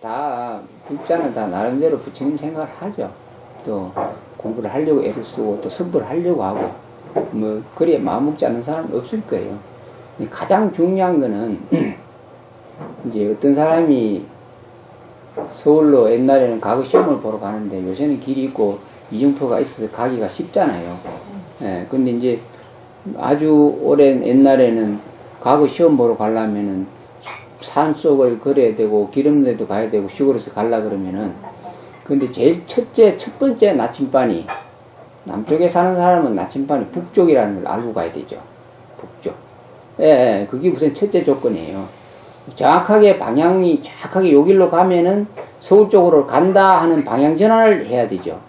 다 불자는 다 나름대로 부처님 생각을 하죠. 또 공부를 하려고 애를 쓰고 또 선부를 하려고 하고 뭐 그래 마음 먹지 않는 사람은 없을 거예요. 가장 중요한 거는 이제 어떤 사람이 서울로 옛날에는 과거 시험을 보러 가는데 요새는 길이 있고 이중표가 있어서 가기가 쉽잖아요. 예, 근데 이제 아주 오랜 옛날에는 과거 시험 보러 가려면은 산 속을 걸어야 되고 기름내도 가야 되고 시골에서 갈라 그러면은 근데 제일 첫 번째 나침반이 남쪽에 사는 사람은 나침반이 북쪽이라는 걸 알고 가야 되죠. 북쪽. 예, 그게 우선 첫째 조건이에요. 정확하게 방향이 정확하게 요 길로 가면은 서울 쪽으로 간다 하는 방향 전환을 해야 되죠.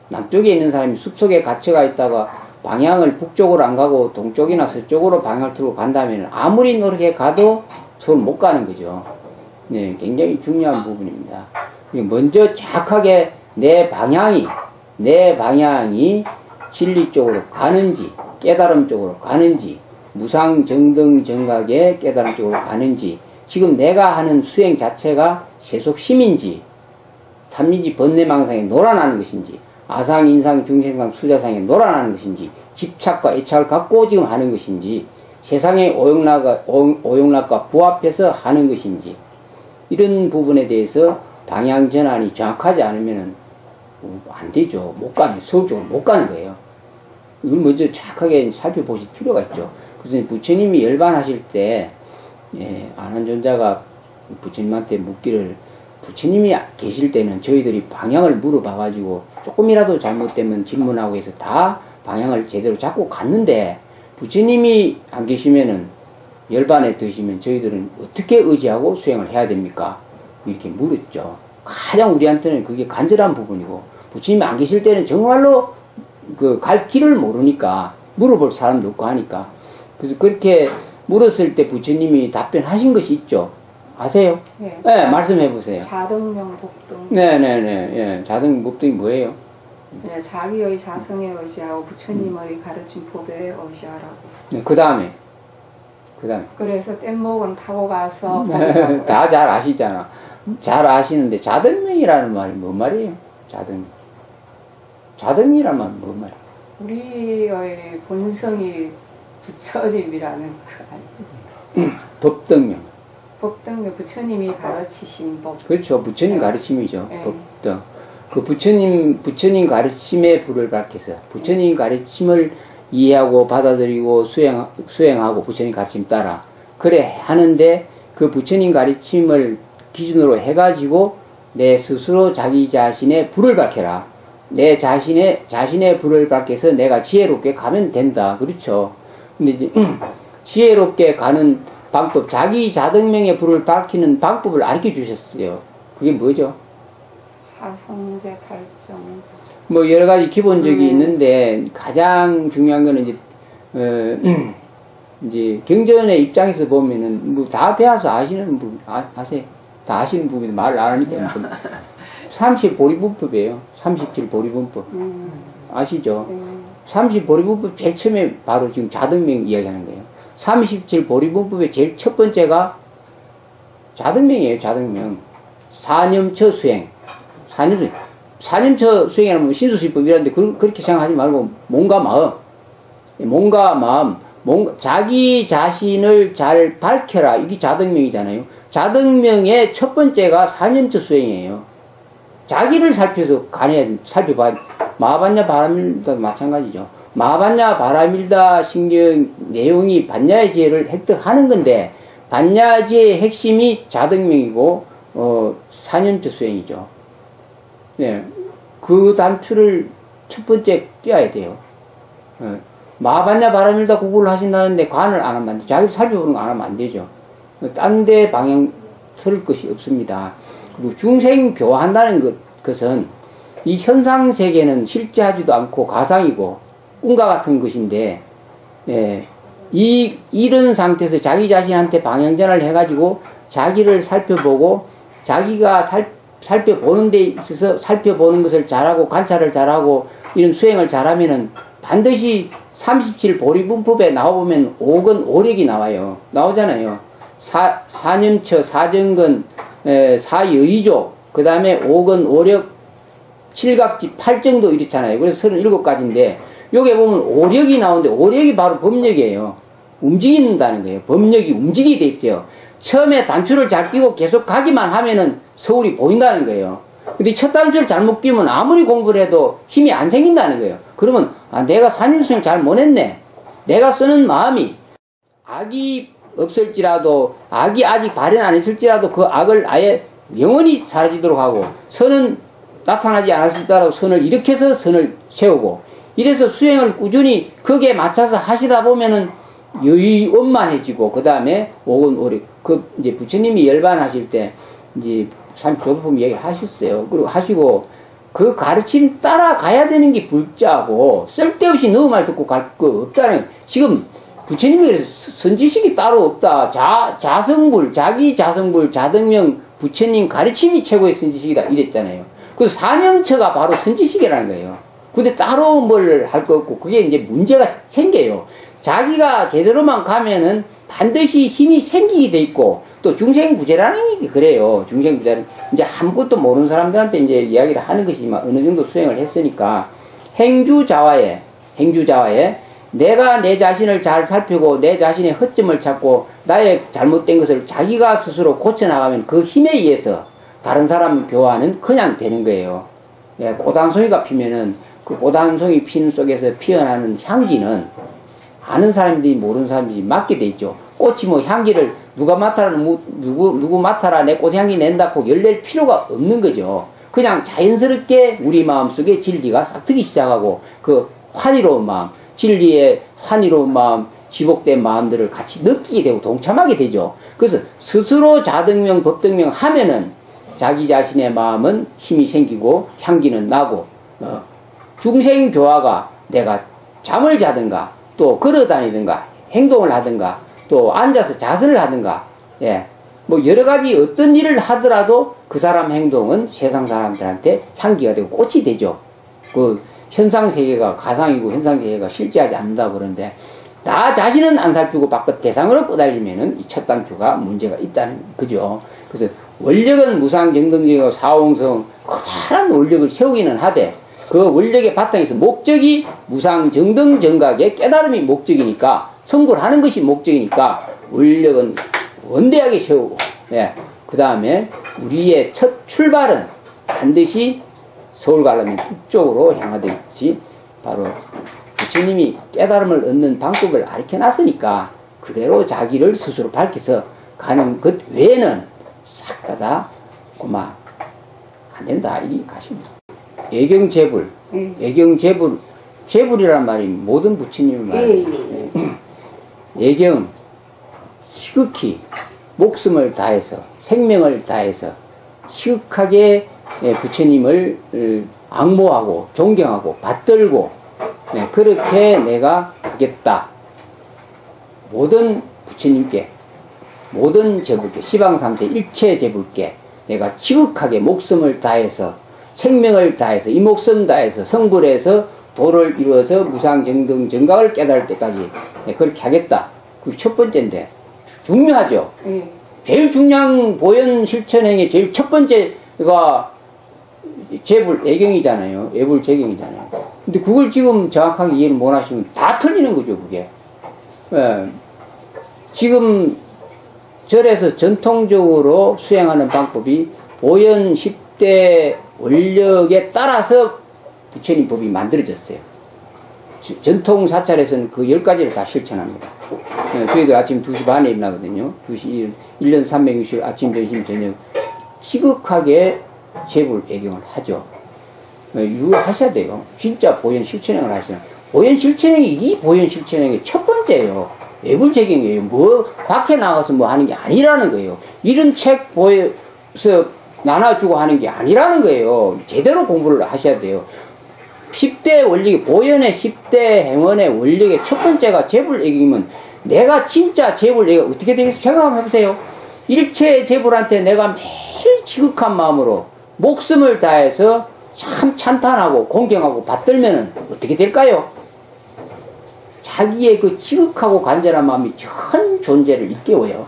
남쪽에 있는 사람이 숲속에 갇혀가 있다가 방향을 북쪽으로 안 가고 동쪽이나 서쪽으로 방향을 틀고 간다면 아무리 노력해 가도 서울 못 가는 거죠. 네, 굉장히 중요한 부분입니다. 먼저 정확하게 내 방향이 진리 쪽으로 가는지 깨달음 쪽으로 가는지 무상정등정각의 깨달음 쪽으로 가는지 지금 내가 하는 수행 자체가 세속심인지 탐미지 번뇌망상에 놀아나는 것인지 아상, 인상, 중생상, 수자상에 놀아나는 것인지 집착과 애착을 갖고 지금 하는 것인지 세상의 오용락과 부합해서 하는 것인지 이런 부분에 대해서 방향 전환이 정확하지 않으면 안 되죠. 못 가면 서울 쪽으로 못 가는 거예요. 이걸 먼저 정확하게 살펴보실 필요가 있죠. 그래서 부처님이 열반하실 때 아난존자가 부처님한테 묻기를 부처님이 계실 때는 저희들이 방향을 물어봐가지고 조금이라도 잘못되면 질문하고 해서 다 방향을 제대로 잡고 갔는데 부처님이 안 계시면은 열반에 드시면 저희들은 어떻게 의지하고 수행을 해야 됩니까? 이렇게 물었죠. 가장 우리한테는 그게 간절한 부분이고 부처님이 안 계실 때는 정말로 그 갈 길을 모르니까 물어볼 사람도 없고 하니까 그래서 그렇게 물었을 때 부처님이 답변하신 것이 있죠. 아세요? 네. 네, 말씀해 보세요. 자등명 복등. 네네네. 예, 자등 복등이 뭐예요? 네, 자기의 자성에 의지하고 부처님의 가르침 법에 의지하라고. 네, 그 다음에. 그래서 뗏목은 타고 가서 다 잘 아시잖아. 잘 아시는데 자등명이라는 말이 뭔 말이에요? 자등이란 말은 뭔 말이에요? 우리의 본성이 부처님이라는 거 아니에요? 법등명. 법등명 부처님이 가르치신 법. 그렇죠. 부처님 네. 가르침이죠. 네. 법등. 그 부처님 가르침에 불을 밝혀서 부처님 가르침을 이해하고 받아들이고 수행하고 부처님 가르침 따라 그래 하는데 그 부처님 가르침을 기준으로 해가지고 내 스스로 자기 자신의 불을 밝혀라. 내 자신의 불을 밝혀서 내가 지혜롭게 가면 된다. 그렇죠. 근데 이제 지혜롭게 가는 방법, 자기 자등명의 불을 밝히는 방법을 알려 주셨어요. 그게 뭐죠? 사성제 발정. 뭐 여러 가지 기본적이 있는데 가장 중요한 거는 이제 경전의 입장에서 보면은 뭐 다 배워서 아시는 부분 아세요? 다 아시는 부분이 말을 안 하니까 30보리분법이에요. 37보리분법 아시죠? 30보리분법 제일 처음에 바로 지금 자등명 이야기하는 거예요. 37보리분법의 제일 첫 번째가 자등명이에요. 자등명. 사념처 수행. 사념처 수행이라면 신수수입법이라는데 그렇게 생각하지 말고 몸과 마음, 자기 자신을 잘 밝혀라. 이게 자등명이잖아요. 자등명의 첫 번째가 사념처 수행이에요. 자기를 살펴봐야 마하반야 바라밀다도 마찬가지죠. 마하반야 바라밀다 신경 내용이 반야의 지혜를 획득하는 건데 반야지의 핵심이 자등명이고 사념처 수행이죠. 네, 그 단추를 첫 번째 껴야 돼요. 마하반야 바라밀다 공부를 하신다는데 관을 안 하면 안 되죠. 자기를 살펴보는 거 안 하면 안 되죠. 딴 데 방향 틀 것이 없습니다. 그리고 중생 교화한다는 것은 이 현상 세계는 실제하지도 않고 가상이고 꿈과 같은 것인데 이런 상태에서 자기 자신한테 방향전환을 해가지고 자기를 살펴보고 자기가 살펴보는 데 있어서 살펴보는 것을 잘하고 관찰을 잘하고 이런 수행을 잘하면은 반드시 37보리분법에 나와보면 오건 오력이 나와요. 나오잖아요. 사념처, 사정근, 사여의조, 그 다음에 오건, 오력, 칠각지, 팔정도 이렇잖아요. 그래서 37가지인데, 요게 보면 오력이 나오는데, 오력이 바로 법력이에요. 움직인다는 거예요. 법력이 움직이게 돼 있어요. 처음에 단추를 잘 끼고 계속 가기만 하면은 서울이 보인다는 거예요. 근데 첫 단추를 잘못 끼면 아무리 공부를 해도 힘이 안 생긴다는 거예요. 그러면, 아, 내가 산일수행 잘 못했네. 내가 쓰는 마음이, 악이 없을지라도, 악이 아직 발현 안 했을지라도 그 악을 아예 영원히 사라지도록 하고, 선은 나타나지 않았을지라도 선을 일으켜서 선을 세우고, 이래서 수행을 꾸준히 거기에 맞춰서 하시다 보면은 여의원만해지고, 그 다음에 오건 오력, 이제 부처님이 열반하실 때, 이제 조도품 얘기를 하셨어요. 그리고 하시고, 그 가르침 따라가야 되는 게 불자고, 쓸데없이 너무 말 듣고 갈 거 없다는, 지금 부처님이 그래서 선지식이 따로 없다. 자성불, 자기 자성불, 자등명, 부처님 가르침이 최고의 선지식이다. 이랬잖아요. 그래서 사명처가 바로 선지식이라는 거예요. 근데 따로 뭘 할 거 없고, 그게 이제 문제가 생겨요. 자기가 제대로만 가면은 반드시 힘이 생기게 돼 있고, 또 중생부재라는 게 그래요. 중생부재는 이제 아무것도 모르는 사람들한테 이제 이야기를 하는 것이지만 어느 정도 수행을 했으니까 행주자화에 내가 내 자신을 잘 살피고 내 자신의 허점을 찾고 나의 잘못된 것을 자기가 스스로 고쳐나가면 그 힘에 의해서 다른 사람 교화는 그냥 되는 거예요. 예, 꽃한송이가 피면은 그 꽃한송이 피는 속에서 피어나는 향기는 아는 사람들이 모르는 사람들이 맡게 돼 있죠. 꽃이 뭐 향기를 누구 맡아라 내 꽃향기 낸다고 열낼 필요가 없는 거죠. 그냥 자연스럽게 우리 마음속에 진리가 싹트기 시작하고 그 환희로운 마음, 진리의 환희로운 마음, 지복된 마음들을 같이 느끼게 되고 동참하게 되죠. 그래서 스스로 자등명, 법등명 하면은 자기 자신의 마음은 힘이 생기고 향기는 나고, 중생교화가 내가 잠을 자든가 또 걸어다니든가 행동을 하든가 또 앉아서 자선을 하든가, 예, 뭐 여러 가지 어떤 일을 하더라도 그 사람 행동은 세상 사람들한테 향기가 되고 꽃이 되죠. 그 현상세계가 가상이고 현상세계가 실제하지 않는다 그러는데, 나 자신은 안 살피고 바깥 대상으로 끄달리면은 이 첫 단추가 문제가 있다는 거죠. 그래서 원력은 무상정등경이고 사홍성 커다란 원력을 세우기는 하되, 그 원력의 바탕에서 목적이 무상정등정각의 깨달음이 목적이니까, 성불 하는 것이 목적이니까 원력은 원대하게 세우고, 예, 그 다음에 우리의 첫 출발은 반드시 서울 가려면 북쪽으로 향하듯이 바로 부처님이 깨달음을 얻는 방법을 가르쳐 놨으니까 그대로 자기를 스스로 밝혀서 가는 것 외에는 싹 다 고마 안 된다 이 가십니다. 애경재불, 재불이란 말이 모든 부처님의 말이에요. 애경, 시극히 목숨을 다해서 생명을 다해서 시극하게 부처님을 앙모하고 존경하고 받들고, 그렇게 내가 하겠다. 모든 부처님께, 모든 제불께, 시방삼세 일체 제불께 내가 지극하게 목숨을 다해서 생명을 다해서 이 목숨 다해서 성불해서 도를 이루어서 무상정등 정각을 깨달을 때까지 그렇게 하겠다. 그게 첫 번째인데 중요하죠. 제일 중요한 보현 실천행의 제일 첫 번째가 재불, 애경이잖아요. 애불 재경이잖아요. 근데 그걸 지금 정확하게 이해를 못 하시면 다 틀리는 거죠, 그게. 예. 지금 절에서 전통적으로 수행하는 방법이 보현 10대 원력에 따라서 부처님 법이 만들어졌어요. 전통 사찰에서는 그 10가지를 다 실천합니다. 저희들 아침 2시 반에 일어나거든요. 2시, 1년 360일 아침, 점심, 저녁. 지극하게 재불 애경을 하죠. 유하셔야 돼요. 진짜 보현 실천행을 하시는. 보현 실천행이 이 보현 실천행의 첫 번째예요. 애불 재경이에요. 뭐 밖에 나가서 뭐 하는 게 아니라는 거예요. 이런 책 보여서 나눠주고 하는 게 아니라는 거예요. 제대로 공부를 하셔야 돼요. 10대 원력이 보현의 10대 행원의 원력의 첫 번째가 재불 애경이면 내가 진짜 재불 애경 어떻게 되겠어요? 생각 한번 해보세요. 일체 재불한테 내가 매일 지극한 마음으로 목숨을 다해서 참 찬탄하고 공경하고 받들면은 어떻게 될까요? 자기의 그 지극하고 간절한 마음이 전 존재를 일깨워요.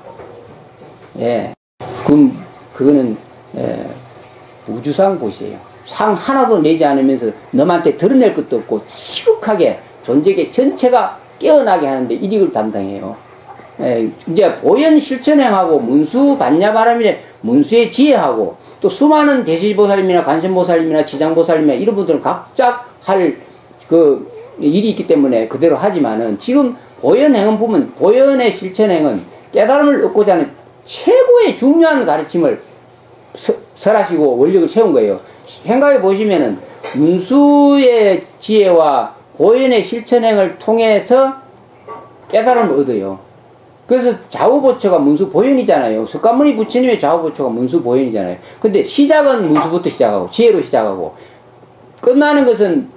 예. 그럼 그거는 우주상 보시에요. 상 하나도 내지 않으면서 너한테 드러낼 것도 없고 시극하게 존재계 전체가 깨어나게 하는데 일익을 담당해요. 이제 보현 실천행하고 문수 반야바람이래 문수의 지혜하고 또 수많은 대시보살님이나 관세음보살님이나 지장보살님이나 이런 분들은 각자 할 그 일이 있기 때문에 그대로 하지만은 지금 보현행은 보면 보현의 실천행은 깨달음을 얻고자 하는 최고의 중요한 가르침을 설하시고 원력을 세운 거예요. 생각해 보시면은 문수의 지혜와 보현의 실천행을 통해서 깨달음을 얻어요. 그래서 좌우보초가 문수보현이잖아요. 석가모니 부처님의 좌우보초가 문수보현이잖아요. 근데 시작은 문수부터 시작하고 지혜로 시작하고 끝나는 것은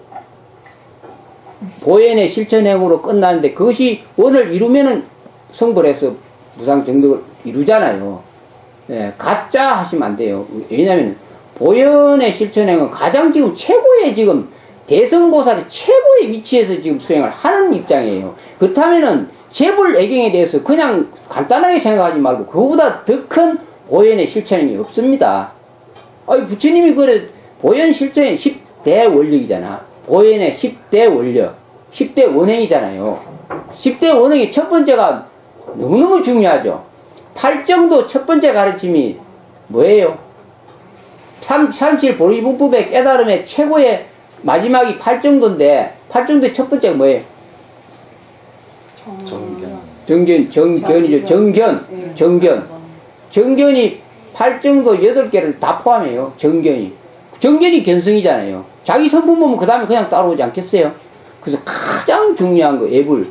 보현의 실천행으로 끝나는데 그것이 원을 이루면은 성불해서 무상정득을 이루잖아요. 가짜 하시면 안 돼요. 왜냐하면 보현의 실천행은 가장 지금 최고의 지금 대성보살의 최고의 위치에서 지금 수행을 하는 입장이에요. 그렇다면은 재불애경에 대해서 그냥 간단하게 생각하지 말고 그거보다 더 큰 보현의 실천행이 없습니다. 아니 부처님이 그래 보현 실천행 10대 원력이잖아. 보현의 10대 원력, 10대 원행이잖아요. 10대 원행의 첫 번째가 너무너무 중요하죠. 팔정도 첫 번째 가르침이 뭐예요? 삼실보리분법의 깨달음의 최고의 마지막이 팔정도인데 팔정도의 첫 번째가 뭐예요? 정견이죠. 정견이 팔정도 8개를 다 포함해요. 정견이 견성이잖아요. 자기 성품 보면 그 다음에 그냥 따라오지 않겠어요? 그래서 가장 중요한 거 예불.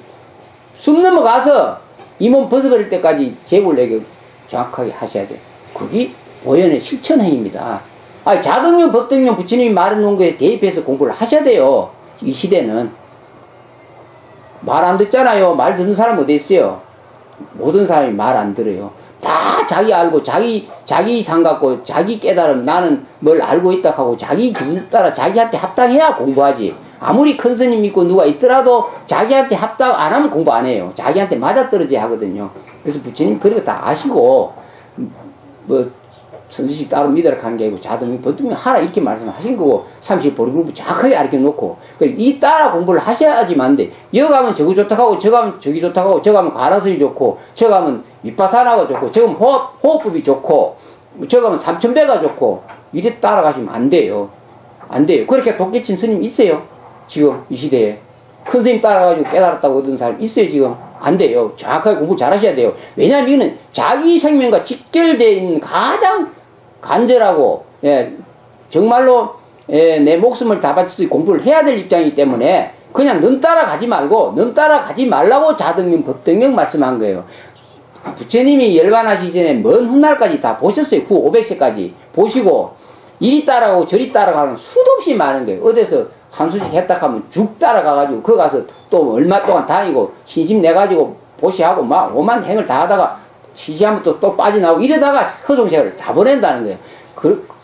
숨 넘어가서 이 몸 벗어버릴 때까지 재불내격 정확하게 하셔야 돼요. 그게 보현의 실천행입니다. 아니, 자등용, 법등용 부처님이 말해놓은 거에 대입해서 공부를 하셔야 돼요. 이 시대는. 말 안 듣잖아요. 말 듣는 사람 어디 있어요? 모든 사람이 말 안 들어요. 다 자기 알고 자기 상 갖고 자기 깨달음 나는 뭘 알고 있다 하고 자기 기분 따라 자기한테 합당해야 공부하지. 아무리 큰 스님 믿고 누가 있더라도 자기한테 합당 안 하면 공부 안 해요. 자기한테 맞아떨어져야 하거든요. 그래서 부처님 그런 거 다 아시고 뭐 선지식 따로 믿으라 하는 게 아니고 자등용 법등용 하라 이렇게 말씀하신 거고 삼실보리분법 정확하게 가르쳐 놓고 이 따라 공부를 하셔야지만 돼. 여기 가면 저거 좋다 하고 저 가면 저기 좋다 하고 저 가면 가라스이 좋고 저 가면 윗바사나가 좋고 저 가면 호흡법이 좋고 저 가면 삼천배가 좋고 이래 따라가시면 안 돼요. 안 돼요. 그렇게 독개친 스님 있어요. 지금 이 시대에 큰 스님 따라가지고 깨달았다고 얻은 사람 있어요. 지금 안 돼요. 정확하게 공부 잘 하셔야 돼요. 왜냐하면 이거는 자기 생명과 직결되어 있는 가장 간절하고 정말로 내 목숨을 다 바쳐서 공부를 해야 될 입장이기 때문에 그냥 넌 따라가지 말고 넌 따라가지 말라고 자등용 법등용 말씀한 거예요. 부처님이 열반하시기 전에 먼 훗날까지 다 보셨어요. 후 500세까지 보시고 이리 따라가고 저리 따라가는 수도 없이 많은 거예요. 어디서 한 수씩 했다 하면 쭉 따라가가지고 거기 가서 또 얼마 동안 다니고 신심 내가지고 보시하고 막 오만 행을 다 하다가 시시하면 또 빠져나오고 이러다가 허송세월을 다 보낸다는 거예요.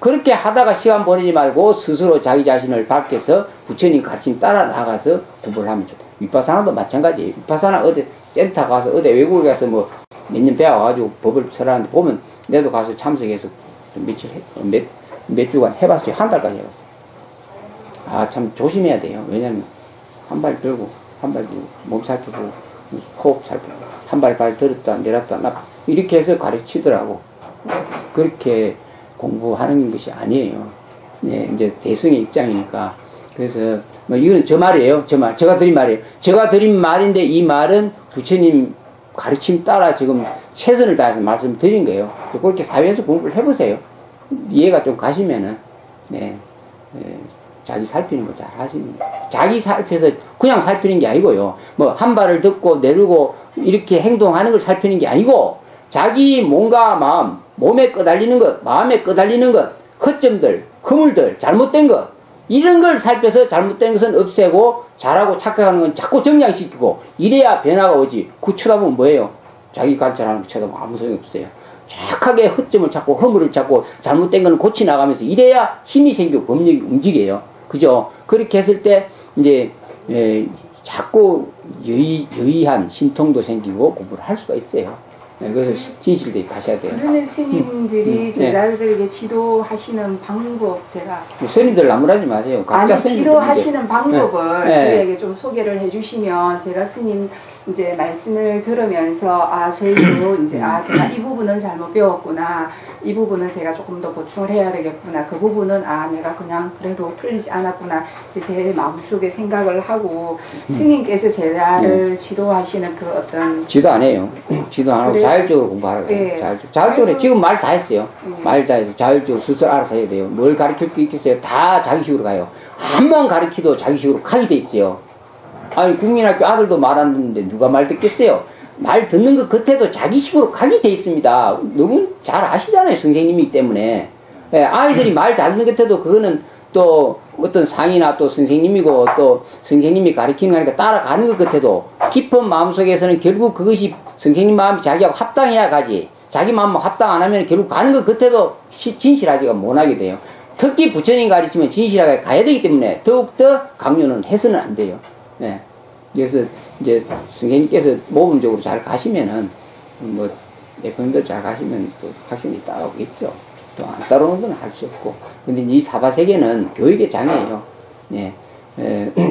그렇게 하다가 시간 보내지 말고 스스로 자기 자신을 밝혀서 부처님 가르침 따라 나가서 공부를 하면 좋다. 윗바사나도 마찬가지예요. 윗바사나 어디 센터 가서 어디 외국에 가서 뭐 몇 년 배워가지고 법을 설하는데 보면 내도 가서 참석해서 며칠 몇 주간 해봤어요. 한 달까지 해봤어요. 아, 참 조심해야 돼요. 왜냐면 한 발 들고 한 발 들고 몸 살펴보고 호흡 살펴보고 한 발 들었다 내렸다 이렇게 해서 가르치더라고. 그렇게 공부하는 것이 아니에요. 네, 이제 대승의 입장이니까. 그래서 뭐 이거는 저 말이에요. 저 말. 제가 드린 말이에요. 제가 드린 말인데 이 말은 부처님 가르침 따라 지금 최선을 다해서 말씀드린 거예요. 그렇게 사회에서 공부를 해보세요. 이해가 좀 가시면은 자기 살피는 거 잘 하시는 거예요. 자기 살펴서 그냥 살피는 게 아니고요. 뭐 한 발을 듣고 내리고 이렇게 행동하는 걸 살피는 게 아니고 자기 몸과 마음, 몸에 끄달리는 것, 마음에 끄달리는 것, 허점들, 허물들, 잘못된 것 이런 걸 살펴서 잘못된 것은 없애고 잘하고 착각하는 건 자꾸 정량시키고 이래야 변화가 오지. 그 쳐다보면 뭐예요? 자기 관찰하는 거 쳐다보면 아무 소용이 없어요. 정확하게 허점을 찾고 허물을 찾고 잘못된 건 고쳐나가면서 이래야 힘이 생기고 법력이 움직여요. 그죠? 그렇게 했을 때 이제 자꾸 여의한 신통도 생기고 공부를 할 수가 있어요. 그래서 진실되게 가셔야 돼요. 그러면 스님들이 제자들에게 지도하시는 방법 제가 스님들 나무라지 마세요. 각자 아니 지도하시는 방법을 네. 저에게 좀 소개를 해주시면 제가 스님 이제 말씀을 들으면서 저희도 이제 제가 이 부분은 잘못 배웠구나, 이 부분은 제가 조금 더 보충을 해야 되겠구나, 그 부분은 내가 그냥 그래도 틀리지 않았구나 이제 제 마음속에 생각을 하고 스님께서 제자를 지도하시는 그 어떤 지도 안 해요. 지도 안 하고 그래요? 자율적으로 공부하라고 해요. 예. 자율적으로 지금 말 다 했어요. 예. 말 다 해서 자율적으로 스스로 알아서 해야 돼요. 뭘 가르칠 게 있겠어요? 다 자기식으로 가요. 암만 가르치도 자기식으로 가게 돼 있어요. 아니 국민학교 아들도 말 안 듣는데 누가 말 듣겠어요? 말 듣는 것 끝에도 자기식으로 가게 돼 있습니다. 너무 잘 아시잖아요. 선생님이기 때문에. 예, 아이들이 말 잘 듣는 끝에도 그거는 또 어떤 상이나 또 선생님이고 또 선생님이 가르치는 거니까 따라가는 것 같아도 깊은 마음속에서는 결국 그것이 선생님 마음이 자기하고 합당해야 가지, 자기 마음하고 합당 안 하면 결국 가는 것 같아도 진실하지가 못하게 돼요. 특히 부처님 가르치면 진실하게 가야 되기 때문에 더욱더 강요는 해서는 안 돼요. 네. 그래서 이제 선생님께서 모범적으로 잘 가시면은 뭐 예품들 잘 가시면 또 확실히 따라오겠죠. 또 안 따라오는 건 할 수 없고. 근데 이 사바세계는 교육의 장이에요. 예.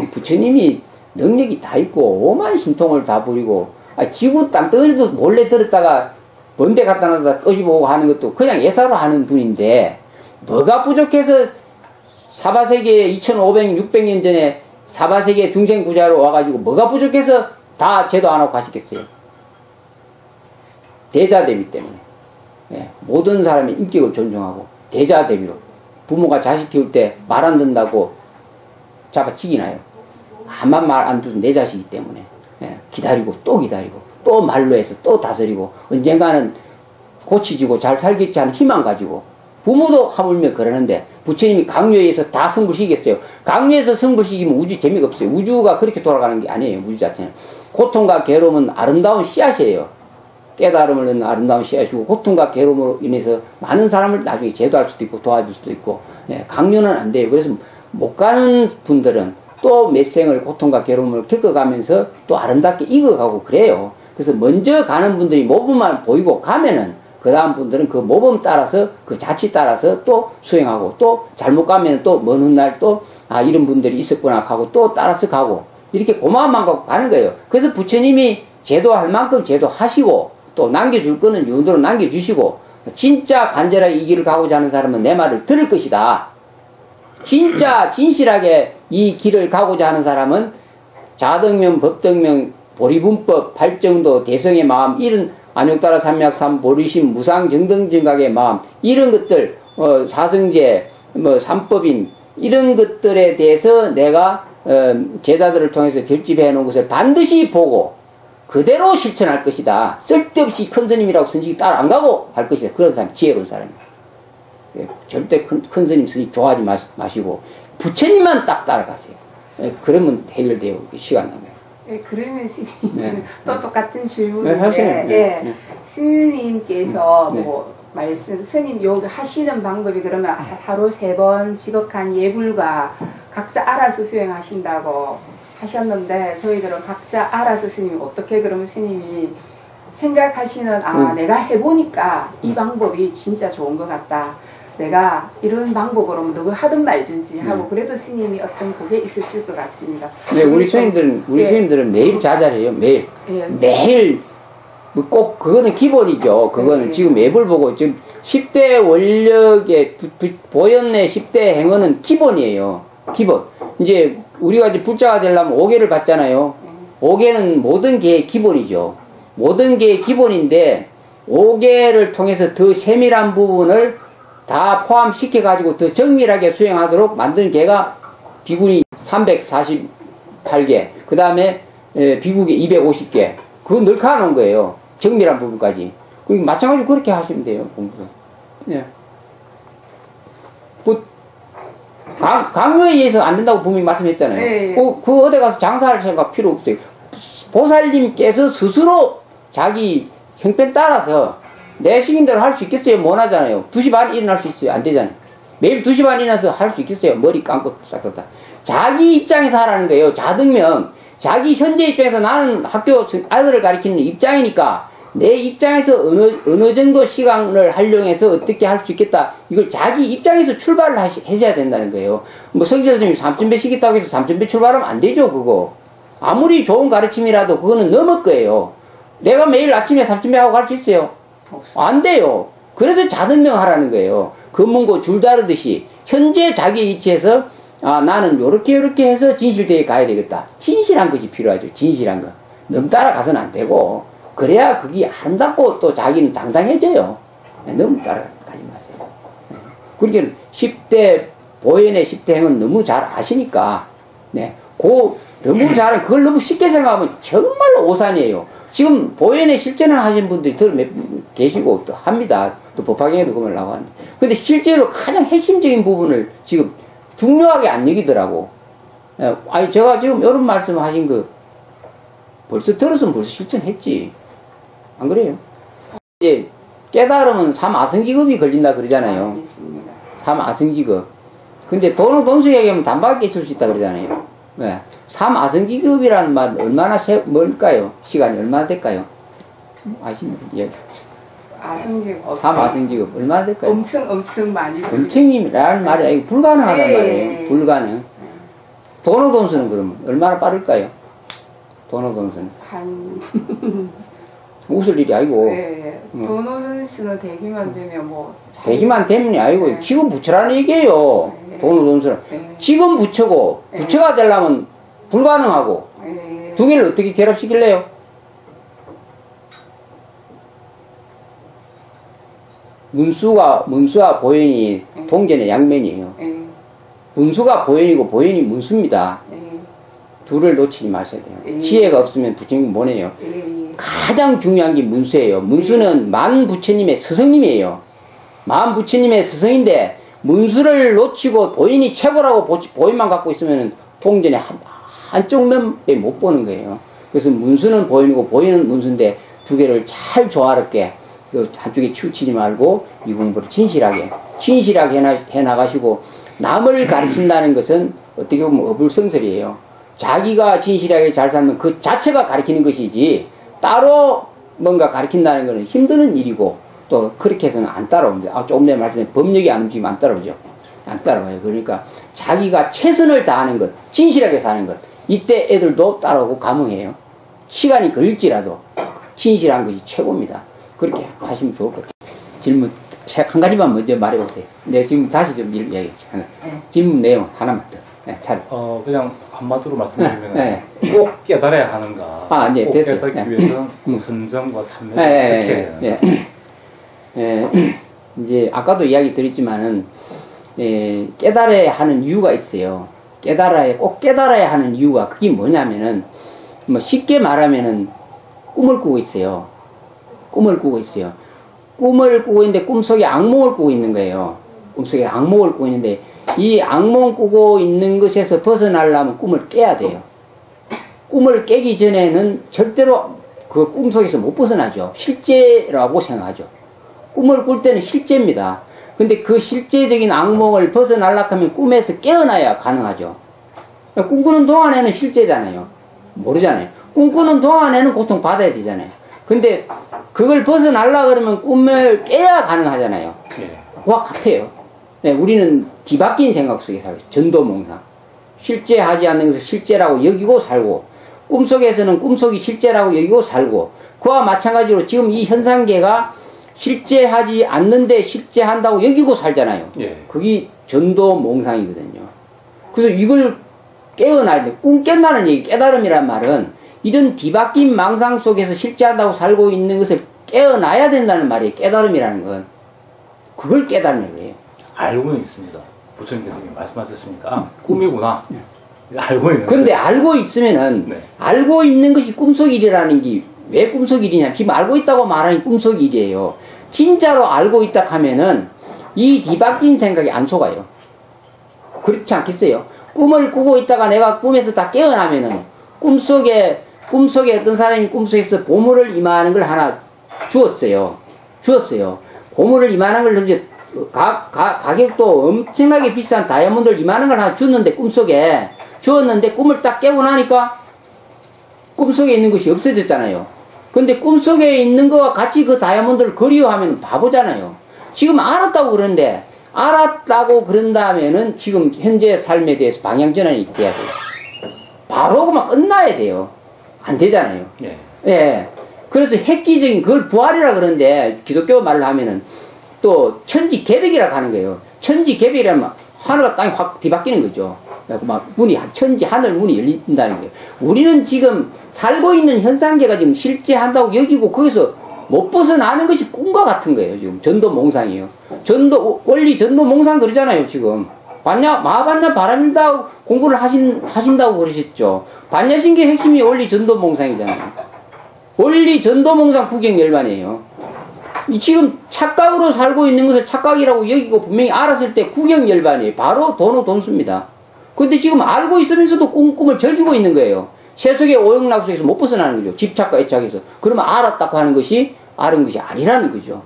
부처님이 능력이 다 있고 오만 신통을 다 부리고 지구 땅덩어리도 몰래 들었다가 먼데 갖다 놨다가 끄집어오고 하는 것도 그냥 예사로 하는 분인데 뭐가 부족해서 사바세계 2500, 600년 전에 사바세계 중생부자로 와가지고 뭐가 부족해서 다 제도 안 하고 가시겠어요? 대자대비 때문에. 예, 모든 사람의 인격을 존중하고 대자대비로 부모가 자식 키울 때 말 안 듣는다고 잡아치기 나요. 아만 말 안 듣는 내 자식이기 때문에. 예, 기다리고 또 말로 해서 또 다스리고 언젠가는 고치지고 잘 살겠지 하는 희망 가지고 부모도 하물며 그러는데 부처님이 강요에 의해서 다 성불시키겠어요. 강요해서 성불시키면 우주 재미가 없어요. 우주가 그렇게 돌아가는 게 아니에요. 우주 자체는. 고통과 괴로움은 아름다운 씨앗이에요. 깨달음을 넣는 아름다운 씨앗이고 고통과 괴로움으로 인해서 많은 사람을 나중에 제도할 수도 있고 도와줄 수도 있고 강요는 안 돼요. 그래서 못 가는 분들은 또 몇 생을 고통과 괴로움을 겪어가면서 또 아름답게 익어가고 그래요. 그래서 먼저 가는 분들이 모범만 보이고 가면은 그 다음 분들은 그 모범 따라서 그 자치 따라서 또 수행하고 또 잘못 가면 또 먼 훗날 또 이런 분들이 있었구나 하고 또 따라서 가고 이렇게 고마움만 갖고 가는 거예요. 그래서 부처님이 제도할 만큼 제도하시고 또 남겨줄 거는 유도로 남겨주시고 진짜 간절하게 이 길을 가고자 하는 사람은 내 말을 들을 것이다. 진짜 진실하게 이 길을 가고자 하는 사람은 자등명, 법등명, 보리분법, 발정도, 대성의 마음 이런 안욕따라 삼약삼, 보리심, 무상, 정등정각의 마음 이런 것들 사성제, 삼법인 이런 것들에 대해서 내가 제자들을 통해서 결집해 놓은 것을 반드시 보고 그대로 실천할 것이다. 쓸데없이 큰 스님이라고 선식이 따라 안 가고 할 것이다. 그런 사람, 지혜로운 사람이에요. 절대 큰 스님 선식 좋아하지 마시고 부처님만 딱 따라가세요. 그러면 해결돼요. 시간 나면. 그러면 스님은 네. 또 똑같은 질문인데 스님께서 뭐 말씀 스님 요 하시는 방법이 그러면 하루 3번 지극한 예불과 각자 알아서 수행하신다고 하셨는데 저희들은 각자 알아서 스님이 어떻게 그러면 스님이 생각하시는 내가 해보니까 이 방법이 진짜 좋은 것 같다. 내가 이런 방법으로 누구 하든 말든지 하고 그래도 스님이 어떤 그게 있으실 것 같습니다. 네, 우리 스님들은 매일 자잘해요. 매일 꼭 그거는 기본이죠. 그거는 지금 앱을 보고 지금 10대 원력의 보현의 10대 행언은 기본이에요. 기본. 이제 우리가 이제 불자가 되려면 5개를 받잖아요. 5개는 모든 개의 기본이죠. 모든 개의 기본인데 5개를 통해서 더 세밀한 부분을 다 포함시켜가지고 더 정밀하게 수행하도록 만든 개가 비군이 348개, 그 다음에 비국이 250개. 그거 널카 놓은 거예요. 정밀한 부분까지. 그리고 마찬가지로 그렇게 하시면 돼요, 공부를. 예. 강요에 의해서 안 된다고 분명히 말씀했잖아요. 네. 그 어디 가서 장사할 생각 필요 없어요. 보살님께서 스스로 자기 형편 따라서 내 시간대로 할 수 있겠어요? 못 하잖아요. 2시 반에 일어날 수 있어요? 안 되잖아요. 매일 2시 반에 일어나서 할 수 있겠어요? 머리 감고 싹 다. 자기 입장에서 하라는 거예요. 자등명. 자기 현재 입장에서 나는 학교 아이들을 가르치는 입장이니까 내 입장에서 어느 정도 시간을 활용해서 어떻게 할 수 있겠다. 이걸 자기 입장에서 출발을 하셔야 된다는 거예요. 뭐 성지사 선생님이 3,000배 시겠다고 해서 3,000배 출발하면 안 되죠, 그거. 아무리 좋은 가르침이라도 그거는 넘을 거예요. 내가 매일 아침에 3,000배 하고 갈 수 있어요? 안 돼요. 그래서 자든명 하라는 거예요. 금문고 줄 다르듯이 현재 자기 위치에서 나는 요렇게 해서 진실되게 가야 되겠다. 진실한 것이 필요하죠. 진실한 거. 너무 따라가서는 안 되고 그래야 그게 아름답고 또 자기는 당당해져요. 너무 따라가지 마세요. 그러니까 10대 보현의 10대 행은 너무 잘 아시니까 너무 잘 그걸 너무 쉽게 생각하면 정말로 오산이에요. 지금 보현의 실전을 하신 분들이 계시고 또 합니다. 또 법화경에도 그걸 나왔는데 근데 실제로 가장 핵심적인 부분을 지금 중요하게 안 여기더라고. 아니 제가 지금 이런 말씀 하신 거 벌써 들었으면 벌써 실천했지. 안 그래요? 이제 깨달으면 3아성직업이 걸린다 그러잖아요. 알겠습니다. 3아성직업. 근데 돈수 얘기하면 단박에 있을 수 있다 그러잖아요. 왜? 3아성직업이라는 말은 얼마나 뭘까요? 시간이 얼마나 될까요? 아시면 예. 아성직업. 3아성직업 얼마나 될까요? 엄청 많이. 엄청이라는 말이 아니고 불가능하단 말이에요. 불가능. 돈수는 그러면 얼마나 빠를까요? 돈수는 웃을 일이 아니고. 네. 돈수는 되기만 되면 뭐. 되기만 되면이 아니고 네. 지금 부처라는 얘기예요. 네. 돈수는. 네. 지금 부처고 부처가 되려면 불가능하고 네. 두 개를 어떻게 결합시킬래요? 문수와 보현이 동전의 양면이에요. 문수가 보현이고 보현이 문수입니다. 둘을 놓치지 마셔야 돼요. 지혜가 없으면 부처님 못 해요. 가장 중요한 게 문수예요. 문수는 만 부처님의 스승님이에요. 만 부처님의 스승인데 문수를 놓치고 보현이 최고라고 보현만 갖고 있으면 동전의 한쪽 면에 못 보는 거예요. 그래서 문수는 보현이고 보현은 문수인데 두 개를 잘 조화롭게 한쪽에 치우치지 말고 이 공부를 진실하게 해나가시고 남을 가르친다는 것은 어떻게 보면 어불성설이에요. 자기가 진실하게 잘 살면 그 자체가 가르치는 것이지 따로 뭔가 가르친다는 것은 힘드는 일이고 또 그렇게 해서는 안 따라옵니다. 조금 전에 말씀드린 법력이 안 움직이면 안 따라오죠. 안 따라와요. 그러니까 자기가 최선을 다하는 것, 진실하게 사는 것 이때 애들도 따라오고 감흥해요. 시간이 걸릴지라도 진실한 것이 최고입니다. 그렇게 하시면 좋을 것 같아요. 질문 한 가지만 먼저 말해보세요. 내가 지금 다시 좀 이야기해. 질문 내용 하나만 더. 잘. 그냥 한마디로 말씀드리면 꼭 깨달아야 하는가. 네, 꼭 됐어요. 깨닫기 위해서는 선정과 산맥을 어떻게 해야 하는가. 이제 아까도 이야기 드렸지만은 깨달아야 하는 이유가 있어요. 꼭 깨달아야 하는 이유가 그게 뭐냐면은 뭐 쉽게 말하면은 꿈을 꾸고 있어요. 꿈을 꾸고 있는데 꿈속에 악몽을 꾸고 있는 거예요. 꿈속에 악몽을 꾸고 있는데 이 악몽 꾸고 있는 것에서 벗어나려면 꿈을 깨야 돼요. 꿈을 깨기 전에는 절대로 그 꿈속에서 못 벗어나죠. 실제라고 생각하죠. 꿈을 꿀 때는 실제입니다. 근데 그 실제적인 악몽을 벗어나려고 하면 꿈에서 깨어나야 가능하죠. 꿈꾸는 동안에는 실제잖아요. 모르잖아요. 꿈꾸는 동안에는 고통받아야 되잖아요. 근데 그걸 벗어나려고 그러면 꿈을 깨야 가능하잖아요. 그와 같아요. 우리는 뒤바뀐 생각 속에 살죠. 전도몽상. 실제 하지 않는 것을 실제라고 여기고 살고 꿈속에서는 꿈속이 실제라고 여기고 살고 그와 마찬가지로 지금 이 현상계가 실제하지 않는데 실제한다고 여기고 살잖아요. 그게 전도몽상이거든요. 그래서 이걸 깨어나야 돼. 꿈 깬다는 얘기, 깨달음이란 말은 이런 뒤바뀐 망상 속에서 실제한다고 살고 있는 것을 깨어나야 된다는 말이에요. 깨달음이라는 건. 그걸 깨달는 거예요. 알고는 있습니다. 부처님께서 말씀하셨으니까 꿈이구나. 알고 있는. 근데 알고 있으면은 알고 있는 것이 꿈속 일이라는 게 왜 꿈속 일이냐? 지금 알고 있다고 말하니 꿈속 일이에요. 진짜로 알고 있다 하면은 이 뒤바뀐 생각이 안 속아요. 그렇지 않겠어요? 꿈을 꾸고 있다가 내가 꿈에서 다 깨어나면은 꿈속에 어떤 사람이 꿈속에서 보물을 임하는 걸 하나 주었어요. 보물을 임하는 걸 이제 가격도 엄청나게 비싼 다이아몬드를 임하는 걸 하나 줬는데 꿈속에 주었는데 꿈을 딱 깨고 나니까 꿈속에 있는 것이 없어졌잖아요. 근데 꿈속에 있는 거와 같이 그 다이아몬드를 그리워하면 바보잖아요. 지금 알았다고 그러는데, 알았다고 그런다면은 지금 현재 삶에 대해서 방향전환이 돼야 돼요. 바로 그만 끝나야 돼요. 안 되잖아요. 예. 예. 그래서 획기적인 그걸 부활이라 그러는데, 기독교 말로 하면은 또 천지개벽이라고 하는 거예요. 천지개벽이라면 하늘과 땅이 확 뒤바뀌는 거죠. 막 문이, 천지 하늘 문이 열린다는 거예요. 우리는 지금 살고 있는 현상계가 지금 실제한다고 여기고 거기서 못 벗어나는 것이 꿈과 같은 거예요. 지금 전도몽상이에요. 원리 전도몽상 그러잖아요. 지금 마하반야 바람일다 공부를 하신다고 그러셨죠. 반야신교의 핵심이 원리 전도몽상이잖아요. 원리 전도몽상 구경열반이에요. 지금 착각으로 살고 있는 것을 착각이라고 여기고 분명히 알았을 때 구경열반이에요. 바로 돈수입니다. 근데 지금 알고 있으면서도 꿈을 즐기고 있는 거예요. 세속의 오용락 속에서 못 벗어나는 거죠. 집착과 애착에서. 그러면 알았다고 하는 것이 아는 것이 아니라는 거죠.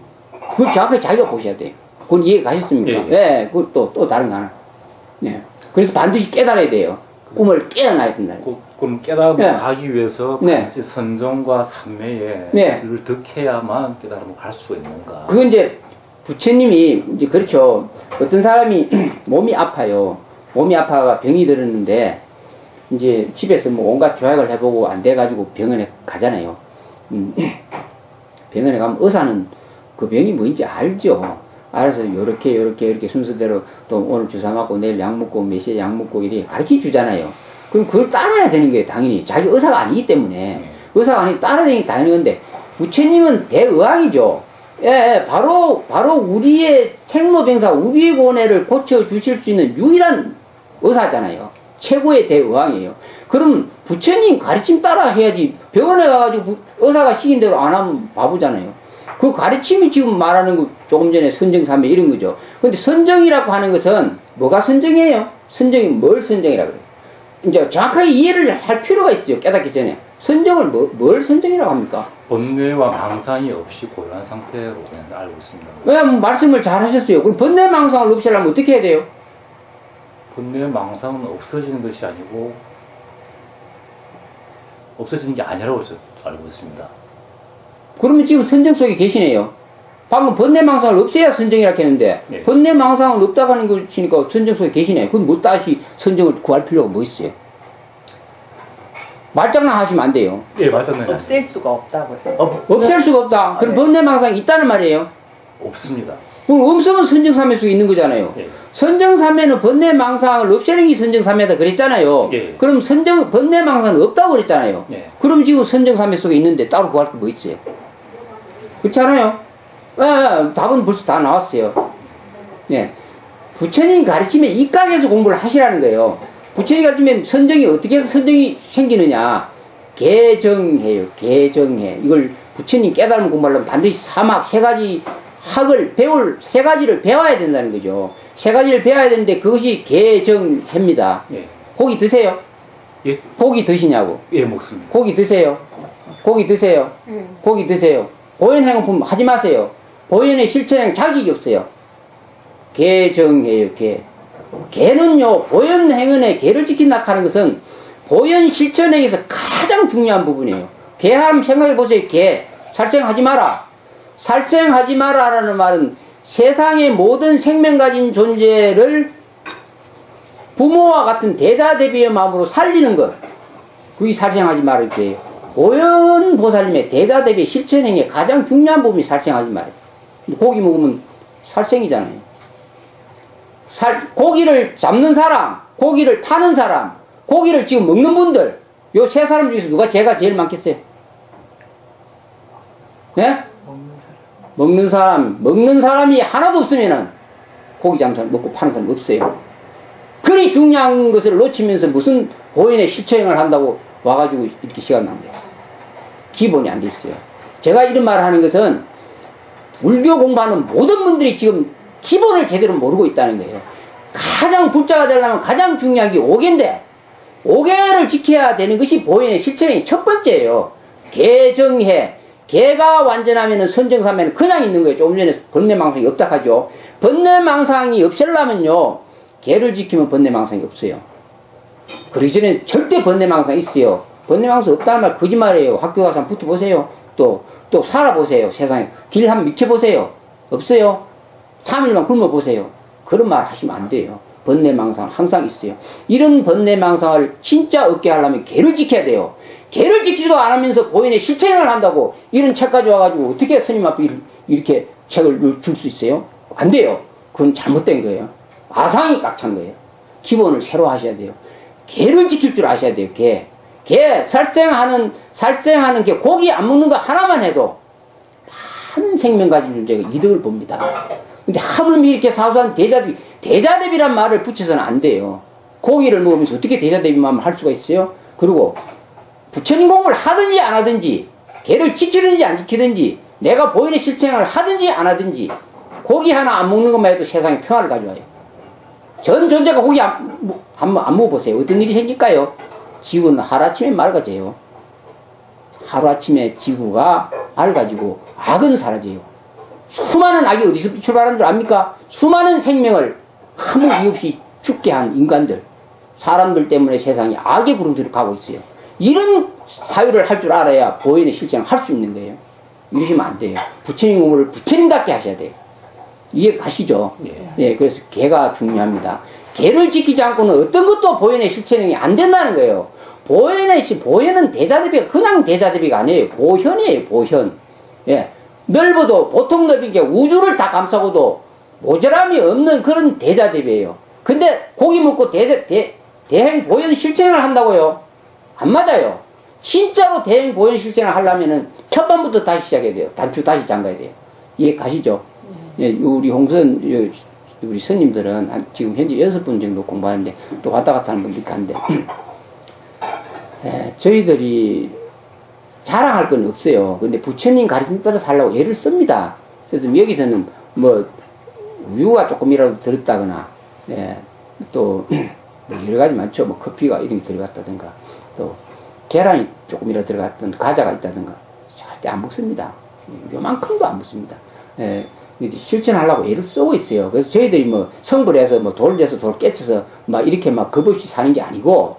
그걸 정확하게 자기가 보셔야 돼요. 그건 이해 가셨습니까? 예. 그것도 또 다른 거 하나. 예. 그래서 반드시 깨달아야 돼요. 꿈을 깨어나야 된다. 꿈 깨달음을 가기 위해서 반드시 선정과 삼매를 득해야만 깨달음을 갈 수가 있는가. 그건 이제 부처님이 이제 그렇죠. 어떤 사람이 몸이 아파요. 몸이 아파가 병이 들었는데 이제 집에서 뭐 온갖 조약을 해보고 안 돼가지고 병원에 가잖아요. 병원에 가면 의사는 그 병이 뭔지 알죠. 알아서 요렇게 순서대로 또 오늘 주사 맞고 내일 약 먹고 몇 시에 약 먹고 이렇게 가르쳐 주잖아요. 그럼 그걸 따라야 되는 거예요. 당연히 자기 의사가 아니기 때문에 의사가 아니고 따라야 되는 게 당연한 건데 부처님은 대의왕이죠. 예, 바로 우리의 생로병사 우비고뇌를 고쳐 주실 수 있는 유일한 의사잖아요. 최고의 대의왕이에요. 그럼 부처님 가르침 따라 해야지. 병원에 가가지고 의사가 시킨 대로 안 하면 바보잖아요. 그 가르침이 지금 말하는 거 조금 전에 선정삼매 이런 거죠. 근데 선정이라고 하는 것은 뭐가 선정이에요? 선정이 뭘 선정이라고 그래요? 이제 정확하게 이해를 할 필요가 있죠. 깨닫기 전에. 선정을 뭘 선정이라고 합니까? 번뇌와 망상이 없이 고요한 상태로 그냥 알고 있습니다. 왜 말씀을 잘 하셨어요. 그럼 번뇌 망상을 없애려면 어떻게 해야 돼요? 번뇌 망상은 없어지는 것이 아니고 없어지는 게 아니라고 알고 있습니다. 그러면 지금 선정 속에 계시네요. 방금 번뇌망상을 없애야 선정이라고 했는데 번뇌망상을 없다고 하는 것이니까 선정 속에 계시네. 그럼 뭐 다시 선정을 구할 필요가 뭐 있어요? 말장난 하시면 안 돼요. 예, 말장난. 없앨 수가 없다고요. 없앨 수가 없다. 그럼 번뇌망상이 있다는 말이에요? 없습니다. 그럼 없으면 선정삼매 속에 있는 거잖아요. 선정삼매는 번뇌망상을 없애는 게 선정삼매다 그랬잖아요. 그럼 번뇌망상은 없다고 그랬잖아요. 그럼 지금 선정삼매 속에 있는데 따로 구할 게 뭐 있어요? 그렇지 않아요? 답은 벌써 다 나왔어요. 부처님 가르침에 입각해서 공부를 하시라는 거예요. 부처님 가르침에 선정이 어떻게 해서 선정이 생기느냐? 개정해요. 개정해. 이걸 부처님 깨달음 공부하려면 반드시 사막 세 가지 세 가지를 배워야 된다는 거죠. 세 가지를 배워야 되는데 그것이 개정해입니다. 고기 드세요? 고기 드시냐고? 먹습니다. 고기 드세요? 고기 드세요? 고기 드세요? 보현행품 하지 마세요. 보현의 실천행 자격이 없어요. 개정해요. 개는요, 보현행은의 개를 지킨다 하는 것은 보현 실천행에서 가장 중요한 부분이에요. 개하면 생각해 보세요. 개. 살생하지 마라. 살생하지 마라라는 말은 세상의 모든 생명 가진 존재를 부모와 같은 대자대비의 마음으로 살리는 것. 그게 살생하지 마라 이렇게. 보현보살님의 대자대비 실천행의 가장 중요한 부분이 살생하지 마라. 고기 먹으면 살생이잖아요. 고기를 잡는 사람, 고기를 파는 사람, 고기를 지금 먹는 분들, 요 세 사람 중에서 누가 죄가 제일 많겠어요? 네? 먹는 사람이 하나도 없으면은 고기 잡는 사람, 먹고 파는 사람 없어요. 그리 중요한 것을 놓치면서 무슨 보현의 실천행을 한다고 와가지고 이렇게 시간 낭비해요. 기본이 안 돼 있어요. 제가 이런 말을 하는 것은 불교 공부하는 모든 분들이 지금 기본을 제대로 모르고 있다는 거예요. 가장 불자가 되려면 가장 중요한 게 오개인데, 오개를 지켜야 되는 것이 보현의 실천행이 첫 번째예요. 개정해. 개가 완전하면은 선정삼매는 그냥 있는 거예요. 조금 전에 번뇌망상이 없다 하죠. 번뇌망상이 없애려면요, 개를 지키면 번뇌망상이 없어요. 그러기 전에 절대 번뇌망상이 있어요. 번뇌망상 없다는 말 거짓말이에요. 학교 가서 한번 붙어보세요. 또 살아보세요. 세상에. 길 한번 미쳐보세요. 없어요? 3일만 굶어보세요. 그런 말 하시면 안 돼요. 번뇌망상은 항상 있어요. 이런 번뇌망상을 진짜 없게 하려면 개를 지켜야 돼요. 개를 지키지도 않으면서 보인의 실천을 한다고 이런 책까지 와가지고 어떻게 스님 앞에 이렇게 책을 줄 수 있어요? 안 돼요. 그건 잘못된 거예요. 아상이 꽉 찬 거예요. 기본을 새로 하셔야 돼요. 개를 지킬 줄 아셔야 돼요. 개 살생하는 개, 고기 안 먹는 거 하나만 해도 많은 생명 가진 존재가 이득을 봅니다. 근데 하물며 이렇게 사소한 대자대비란 말을 붙여서는 안 돼요. 고기를 먹으면서 어떻게 대자대비만 할 수가 있어요? 그리고 부처님 공부를 하든지 안 하든지, 개를 지키든지 안 지키든지, 내가 보이는 실천을 하든지 안 하든지, 고기 하나 안 먹는 것만 해도 세상에 평화를 가져와요. 전 존재가 고기 안 먹어보세요. 어떤 일이 생길까요? 지구는 하루아침에 맑아져요. 하루아침에 지구가 맑아지고 악은 사라져요. 수많은 악이 어디서 출발하는 줄 압니까? 수많은 생명을 아무 이유 없이 죽게 한 인간들, 사람들 때문에 세상이 악의 구름대로 가고 있어요. 이런 사유를 할 줄 알아야 보현의 실천을 할 수 있는 거예요. 이러시면 안 돼요. 부처님 공부를 부처님답게 하셔야 돼요. 이해 가시죠? 예, 그래서 개가 중요합니다. 개를 지키지 않고는 어떤 것도 보현의 실천이 안 된다는 거예요. 보현은 대자대비가 그냥 대자대비가 아니에요. 보현이에요, 보현. 예. 넓어도, 보통 넓은 게 우주를 다 감싸고도 모자람이 없는 그런 대자대비예요. 근데 고기 먹고 대행 보현 실천을 한다고요? 안 맞아요. 진짜로 대행 보현 실천을 하려면은 첫반부터 다시 시작해야 돼요. 단추 다시 잠가야 돼요. 이해 가시죠? 예, 우리 홍선, 우리 스님들은 지금 현재 6분 정도 공부하는데 또 왔다 갔다 하는 분들이 있는데 저희들이 자랑할 건 없어요. 근데 부처님 가르침 따라 살려고 애를 씁니다. 그래서 여기서는 뭐 우유가 조금이라도 들었다거나, 또 뭐 여러 가지 많죠. 뭐 커피가 이런 게 들어갔다든가, 또 계란이 조금이라도 들어갔던 과자가 있다든가 절대 안 먹습니다. 요만큼도 안 먹습니다. 실천하려고 애를 쓰고 있어요. 그래서 저희들이 뭐 성불해서 뭐 돌을 내서 돌 깨쳐서 막 이렇게 막 겁없이 사는 게 아니고,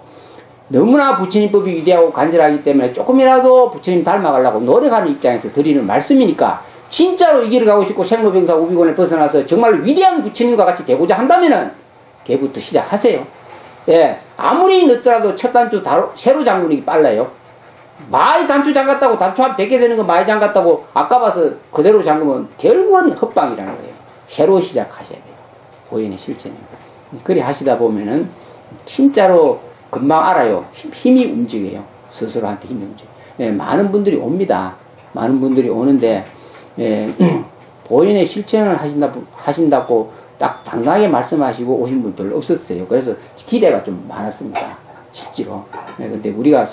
너무나 부처님법이 위대하고 간절하기 때문에 조금이라도 부처님 닮아가려고 노력하는 입장에서 드리는 말씀이니까, 진짜로 이 길을 가고 싶고 생로병사 우비곤을 벗어나서 정말 위대한 부처님과 같이 되고자 한다면은 개부터 시작하세요. 예, 아무리 늦더라도 첫 단추 새로 잠그는 게 빨라요. 많이 단추 잠갔다고, 단추 한 100개 되는 거 많이 잠갔다고 아까봐서 그대로 잠그면 결국은 헛방이라는 거예요. 새로 시작하셔야 돼요. 보현의 실천이요. 그리 하시다 보면은 진짜로 금방 알아요. 힘이 움직여요. 스스로한테 힘이 움직여요. 예, 많은 분들이 옵니다. 많은 분들이 오는데, 보현의 실천을 하신다고 딱 당당하게 말씀하시고 오신 분 별로 없었어요. 그래서 기대가 좀 많았습니다. 실제로. 근데 우리가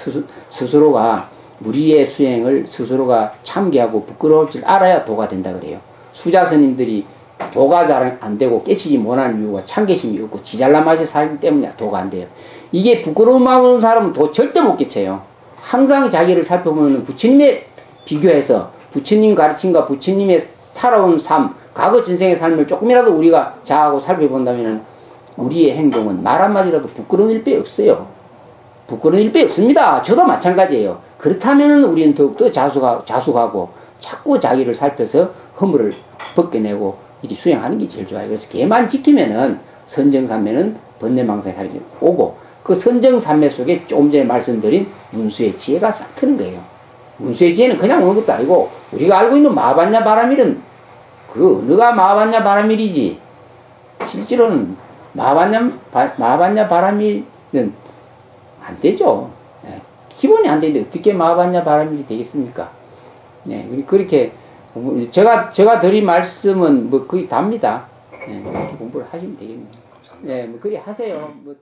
스스로가 우리의 수행을 스스로가 참게하고 부끄러울 줄 알아야 도가 된다 그래요. 수자 스님들이 도가 잘 안 되고 깨치지 못하는 이유가 참계심이 없고 지잘난 맛에 살기 때문에 도가 안 돼요. 이게 부끄러움 없는 사람은 도 절대 못 깨쳐요. 항상 자기를 살펴보면 부처님에 비교해서 부처님 가르침과 부처님의 살아온 삶, 과거 전생의 삶을 조금이라도 우리가 자하고 살펴본다면 우리의 행동은 말 한마디라도 부끄러운 일배 없어요. 부끄러운 일배 없습니다. 저도 마찬가지예요. 그렇다면 우리는 더욱더 자숙하고 자꾸 자기를 살펴서 허물을 벗겨내고 이렇게 수행하는 게 제일 좋아요. 그래서 걔만 지키면은 선정삼매는 번뇌망상의 살이 오고, 그 선정삼매 속에 조금 전에 말씀드린 문수의 지혜가 싹 트는 거예요. 문수의 지혜는 그냥 오는 것도 아니고, 우리가 알고 있는 마하반야 바라밀은 그 어느가 마하반야 바라밀이지, 실제로는 마하반야 바라밀은 안 되죠. 기본이 안 되는데 어떻게 마하반야 바라밀이 되겠습니까? 네, 그렇게 제가 드린 말씀은 뭐 거의 답니다. 네, 공부를 하시면 되겠네요. 네, 뭐 그리 하세요. 뭐